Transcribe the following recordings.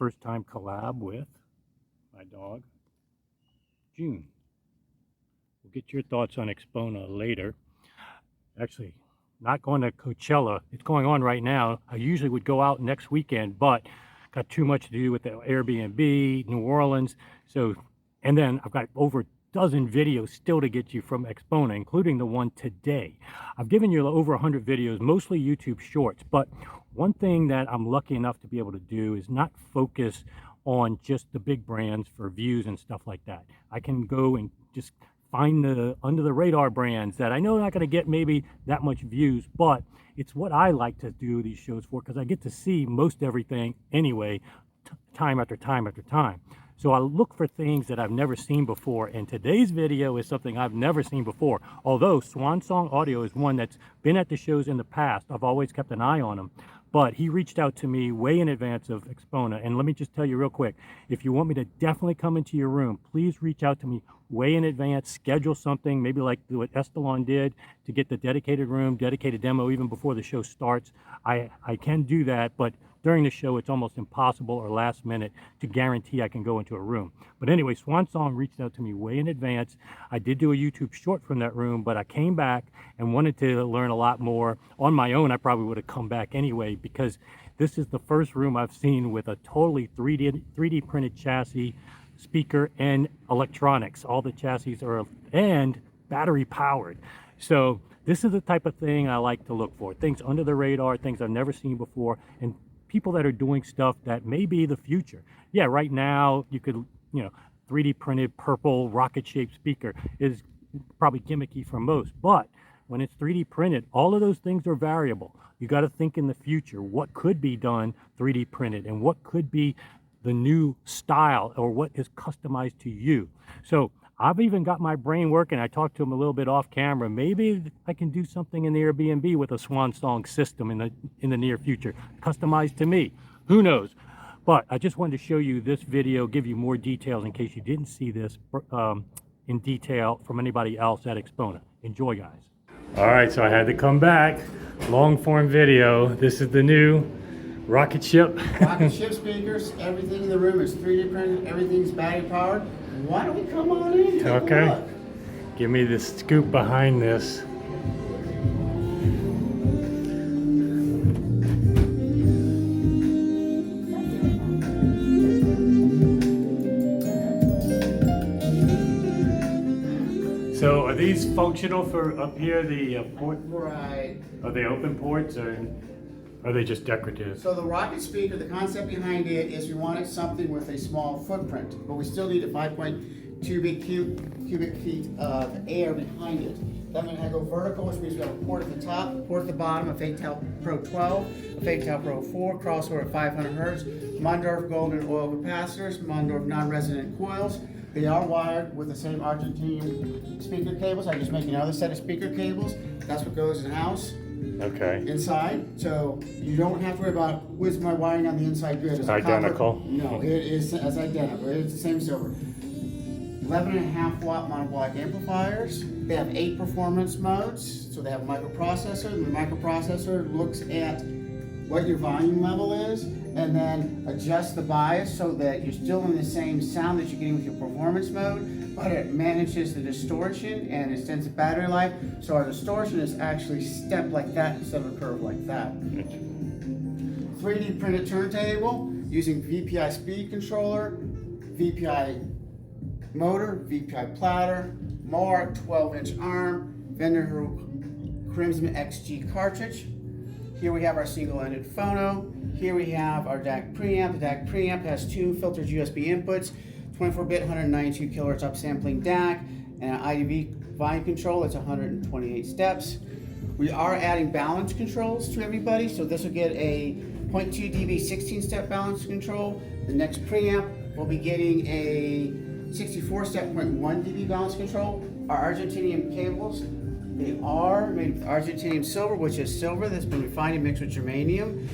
first time collab with my dog, June. We'll get your thoughts on Axpona later. Actually, not going to Coachella. It's going on right now. I usually would go out next weekend, but got too much to do with the Airbnb, New Orleans. So, and then I've got over a dozen videos still to get you from Axpona, including the one today. I've given you over 100 videos, mostly YouTube shorts, but one thing that I'm lucky enough to be able to do is not focus on just the big brands for views and stuff like that. I can go and just find the under the radar brands that I know are not going to get maybe that much views, but it's what I like to do these shows for, because I get to see most everything anyway, time after time after time. So I look for things that I've never seen before, and today's video is something I've never seen before. Although Swan Song Audio is one that's been at the shows in the past, I've always kept an eye on him. But he reached out to me way in advance of Axpona. And let me just tell you real quick, if you want me to definitely come into your room, please reach out to me way in advance, schedule something, maybe like what Estalon did to get the dedicated room, dedicated demo even before the show starts. I can do that, but during the show, it's almost impossible or last minute to guarantee I can go into a room. But anyway, Swan Song reached out to me way in advance. I did do a YouTube short from that room, but I came back and wanted to learn a lot more. On my own, I probably would have come back anyway, because this is the first room I've seen with a totally 3D printed chassis, speaker, and electronics. All the chassis are, and battery powered. So this is the type of thing I like to look for. Things under the radar, things I've never seen before, and people that are doing stuff that may be the future. Yeah, right now you could, 3D printed purple rocket shaped speaker is probably gimmicky for most, but when it's 3D printed, all of those things are variable. You got to think in the future, what could be done 3D printed and what could be the new style or what is customized to you. So I've even got my brain working. I talked to him a little bit off camera. Maybe I can do something in the Airbnb with a Swan Song system in the near future, customized to me. Who knows? But I just wanted to show you this video, give you more details in case you didn't see this in detail from anybody else at Axpona. Enjoy, guys. All right, so I had to come back. Long form video. This is the new rocket ship. Rocket ship speakers. Everything in the room is 3D printed. Everything's battery powered. Why don't we come on in? Okay. Give me the scoop behind this. So are these functional for up here, the port? Right. Are they open ports or are they just decorative? So the rocket speaker, the concept behind it is we wanted something with a small footprint, but we still need a 5.2 cubic feet of air behind it. Then we're going to go vertical, which means we have a port at the top, port at the bottom, a Fatal Pro 12, a Fatal Pro 4, crossover at 500 hertz, Mondorf golden oil capacitors, Mondorf non-resonant coils. They are wired with the same Argentium speaker cables. I just make another set of speaker cables. That's what goes in-house. Okay. Inside, so you don't have to worry about what's my wiring on the inside grid. Is it identical? copper? No, it is as identical. It's the same silver. 11.5 watt monoblock amplifiers. They have 8 performance modes. So they have a microprocessor, and the microprocessor looks at what your volume level is, and then adjust the bias so that you're still in the same sound that you're getting with your performance mode, but it manages the distortion and extends the battery life. So our distortion is actually stepped like that instead of a curve like that. 3D printed turntable using VPI speed controller, VPI motor, VPI platter, Mark 12-inch arm, Vendor Crimson XG cartridge. Here we have our single-ended phono. Here we have our DAC preamp. The DAC preamp has 2 filtered USB inputs, 24-bit 192 kHz upsampling DAC, and an IDV volume control. It's 128 steps. We are adding balance controls to everybody, so this will get a 0.2 dB 16-step balance control. The next preamp will be getting a 64-step 0.1 dB balance control. Our Argentinium cables, they are made with Argentinium silver, which is silver that's been refined and mixed with germanium.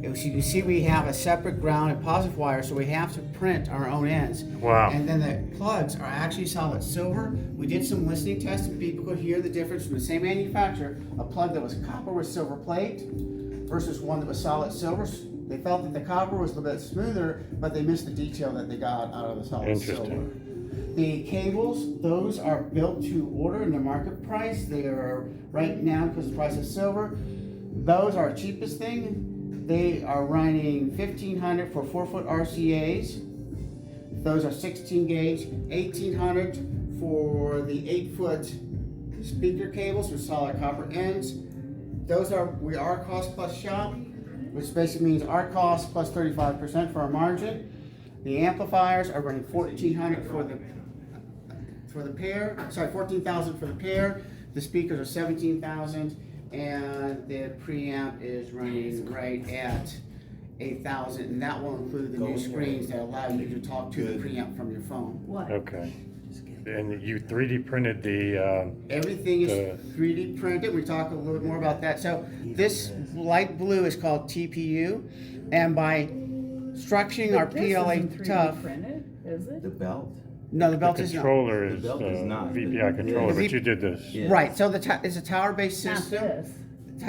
As you can see, we have a separate ground and positive wire, so we have to print our own ends. Wow. And then the plugs are actually solid silver. We did some listening tests and people could hear the difference from the same manufacturer, a plug that was copper with silver plate versus one that was solid silver. They felt that the copper was a little bit smoother, but they missed the detail that they got out of the solid silver. Interesting. The cables, those are built to order in the market price. They are right now, because the price is silver, those are cheapest thing. They are running $1,500 for 4-foot RCAs. Those are 16 gauge, $1,800 for the 8-foot speaker cables with solid copper ends. We are cost plus shop, which basically means our cost plus 35% for our margin. The amplifiers are running $1,400 for the pair. Sorry, $14,000 for the pair. The speakers are $17,000, and the preamp is running right at $8,000, and that will include the new screens that allow you to talk to the preamp from your phone. Okay. And you 3D printed the. Everything is 3D printed. We talk a little bit more about that. So this light blue is called TPU, and by structuring our PLA tough. Printed, is it? The belt? No, the The belt is not. controller is The belt is not. VPI controller, The but you did this. Yeah. Right. So it's a tower-based Not system. this.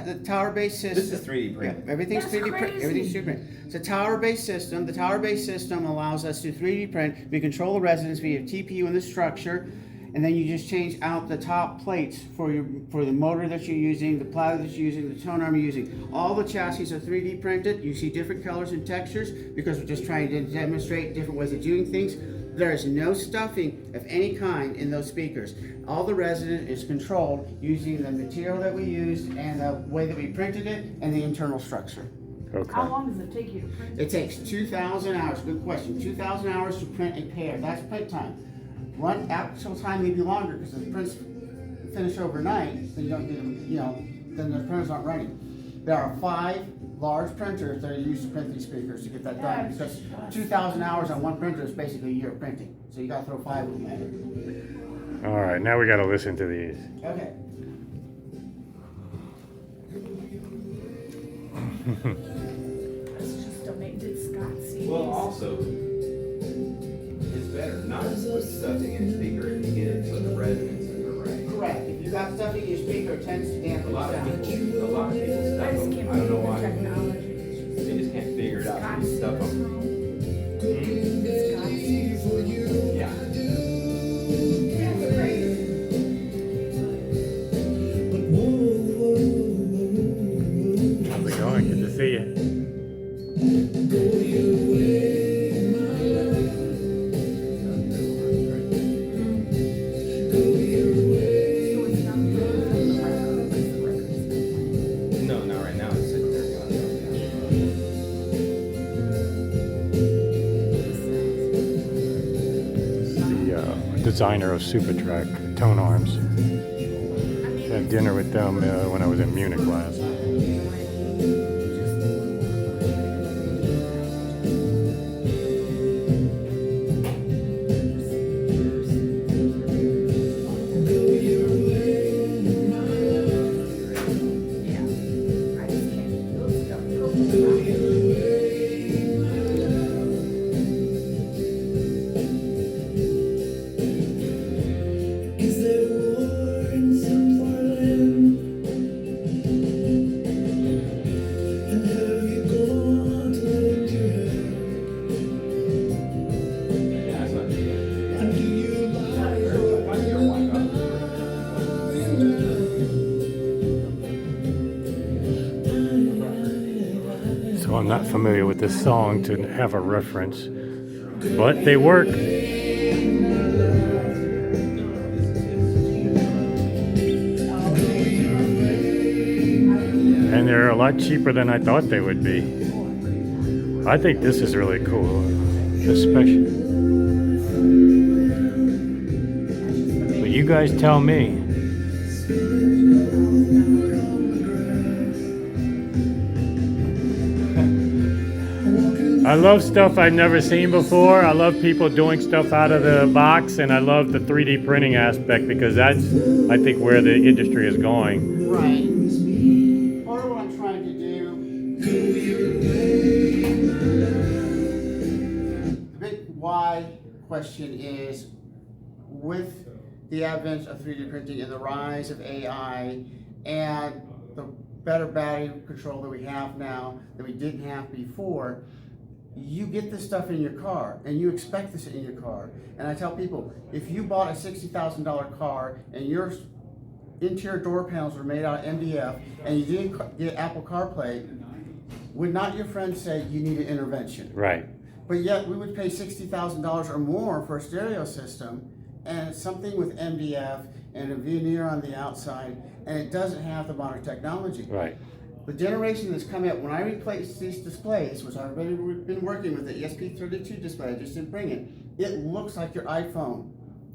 The tower-based system. This is 3D print. Yeah, everything's That's 3D print. crazy. Everything's 3D print. It's a tower-based system. The tower-based system allows us to 3D print. We control the resonance via TPU in the structure, and then you just change out the top plates for the motor that you're using, the plow that you're using, the tone arm you're using. All the chassis are 3D printed. You see different colors and textures because we're just trying to demonstrate different ways of doing things. There is no stuffing of any kind in those speakers. All the resonance is controlled using the material that we used and the way that we printed it and the internal structure. Okay. How long does it take you to print It takes 2,000 hours. Good question. 2,000 hours to print a pair. That's print time. Actual time may be longer because if the prints finish overnight, then you don't get them, then the printers aren't running. There are 5 large printers that are used to print these speakers to get that done, because 2,000 hours on one printer is basically a year of printing. So you gotta throw 5 of them at it. All right, now we got to listen to these. Okay. It's just did Scott see Well, these? also, it's better not to put stuffing in a speaker if you get it so the resonance is right. Correct. If you got stuff in your speaker, it tends to A dampen the lot of sound. people stuff I just them. can't I don't know believe the why. technology. They just can't figure it out. Scott They just stuff sees them. Scott sees. Yeah. That's great. How's it going? Good to see you. So it's not the record, it's the records. No, not right now. It's sitting there. The designer of Supertrack tone arms. Had dinner with them when I was in Munich last. So I'm not familiar with this song to have a reference, but they work. And they're a lot cheaper than I thought they would be. I think this is really cool, especially. But you guys tell me. I love stuff I've never seen before. I love people doing stuff out of the box, and I love the 3D printing aspect because that's, I think, where the industry is going. Right. Part of what I'm trying to do. The big why question is, with the advent of 3D printing and the rise of AI and the better battery control that we have now that we didn't have before, you get this stuff in your car and you expect this in your car. And I tell people, if you bought a $60,000 car and your interior door panels were made out of MDF and you didn't get Apple CarPlay, would not your friends say you need an intervention? Right. But yet we would pay $60,000 or more for a stereo system, and it's something with MDF and a veneer on the outside, and it doesn't have the modern technology. Right. The generation that's coming up, when I replace these displays, which I've already been working with, the ESP32 display, I just didn't bring it, it looks like your iPhone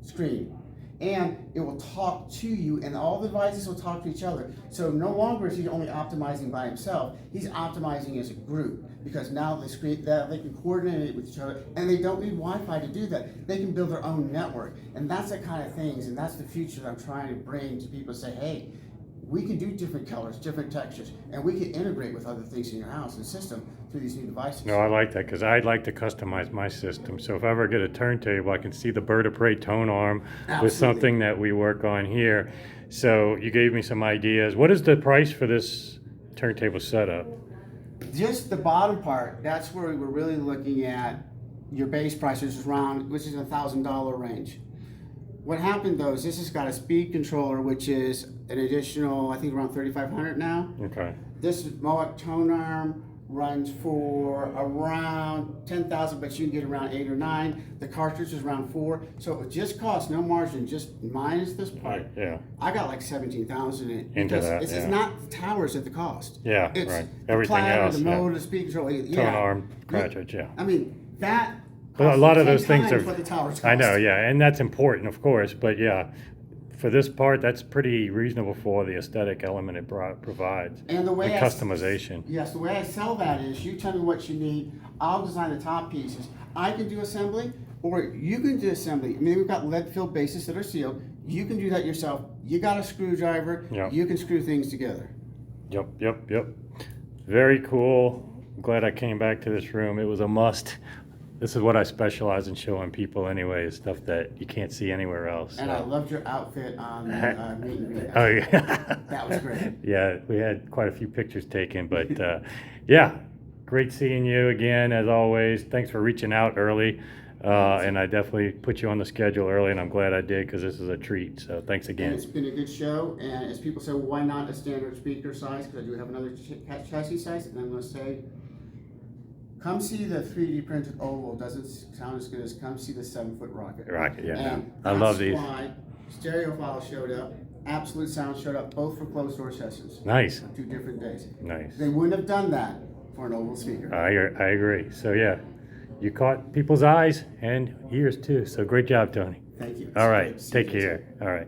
screen. And it will talk to you, and all the devices will talk to each other. So no longer is he only optimizing by himself, he's optimizing as a group. Because now the screen, that they can coordinate it with each other, and they don't need Wi-Fi to do that. They can build their own network. And that's the kind of things, and that's the future that I'm trying to bring to people. Say, hey, we can do different colors, different textures, and we can integrate with other things in your house and system through these new devices. No, I like that because I'd like to customize my system. So if I ever get a turntable, I can see the bird of prey tone arm Absolutely. with something that we work on here. So you gave me some ideas. What is the price for this turntable setup? Just the bottom part, that's where we were really looking at your base price, which is in the $1,000 range. What happened though is this has got a speed controller, which is an additional, I think around $3,500 now. Okay. This Mohawk tone arm runs for around 10,000, but you can get around 8 or 9. The cartridge is around 4, so it just costs no margin, just minus this part. Yeah. I got like 17,000 in it. Into because that, it's yeah. not the towers at the cost. Yeah, It's right. the Everything platter, else, the yeah. motor, the speed control. Tone arm, cartridge, yeah. I mean, that. But a lot of costs those things 10 are. times what the towers cost. I know, yeah, and that's important, of course. But yeah, for this part, that's pretty reasonable for the aesthetic element it provides. And the way the I customization. Yes, the way I sell that is you tell me what you need. I'll design the top pieces. I can do assembly, or you can do assembly. I mean, we've got lead-filled bases that are sealed. You can do that yourself. You got a screwdriver. Yep. You can screw things together. Yep. Very cool. I'm glad I came back to this room. It was a must. This is what I specialize in showing people anyway, is stuff that you can't see anywhere else. And so. I loved your outfit on the meet and greet. Oh yeah. That was great. Yeah, we had quite a few pictures taken, but yeah, great seeing you again as always. Thanks for reaching out early, and I definitely put you on the schedule early, and I'm glad I did because this is a treat. So thanks And again. it's been a good show. And as people say, well, why not a standard speaker size? Because I do have another chassis size, and I'm going to say, come see the 3D printed oval. Doesn't sound as good as come see the 7-foot rocket. Rocket, yeah. And I love these. That's why Stereophile showed up. Absolute Sound showed up, both for closed door sessions. Nice. On 2 different days. Nice. They wouldn't have done that for an oval speaker. I agree. So yeah, you caught people's eyes and ears too. So great job, Tony. Thank you. All right, It's great to see take you. care. All right.